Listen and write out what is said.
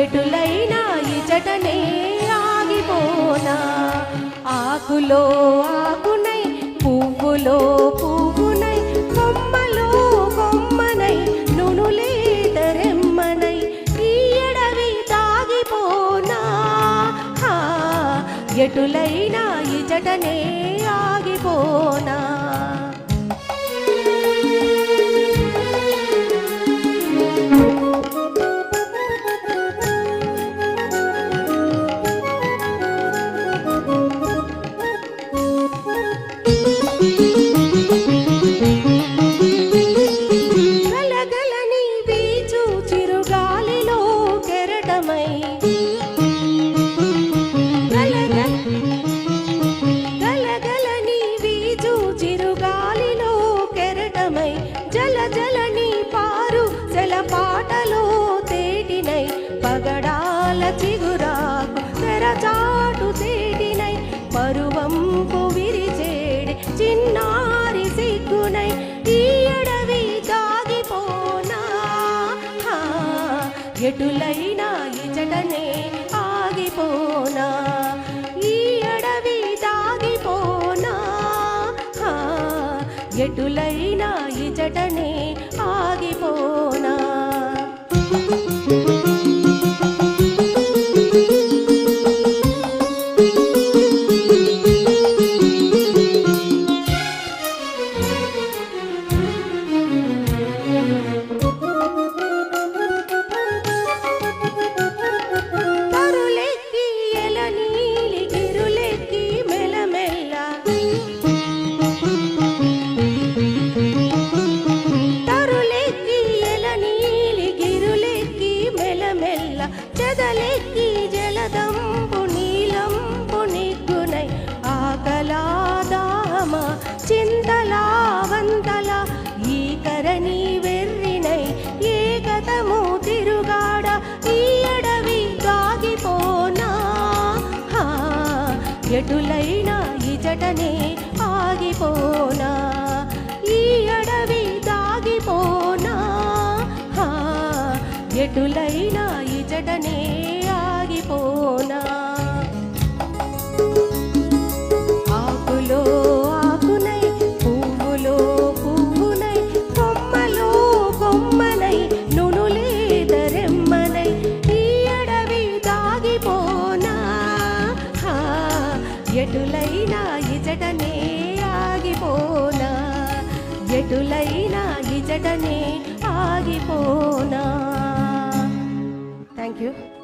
ఎటులైనా ఇచటనే ఆగిపోనా ఆకులో ఆకునై పువ్వులో పువ్వునై కొమ్మలో కొమ్మనై నునులేతరెమ్మనై ఈ ఎడవి తాగిపోనా ఎటులైనా ఇచటనే ఆగిపోనా జల జలని పారు జలపాటలో తేటినై పగడాల చిగురాకు తెరచాటు తేటినై పరువంపు విరిచేడి చిన్నారి సిగ్గునై ఈ అడవి దాగిపోనా ఎటులైనా ఇచటనే ఆగిపోనా ఈ అడవి దాగిపోనా ఎటులైనా ఇచటనే ఆగిపోనా తరులెక్కి ఎలనీలి గిరులెక్కి మెలమెల్ల చెదలెక్కి జలదంపు నీలంపు నిగ్గునై ఆకలాదామ చింతలావంతల ఈ కరణి వెర్రినై ఏకతము తిరుగాడ ఈ అడవి దాగిపోనా ఎటులైనా ఇచటనే ఆగిపోనా ఈ అడవి దాగిపోనా ఎటులైనా ఇచటనే ఆగిపోనా ఆకులో ఆకునై పువ్వులో పువ్వునై కొమ్మలో కొమ్మనై నునులేదరెమ్మనై ఈ అడవి దాగిపోనా ఎటులైనా ఇచటనే ఆగిపోనా ఎటులైనా ఇచటనే ఆగిపోనా. Thank you.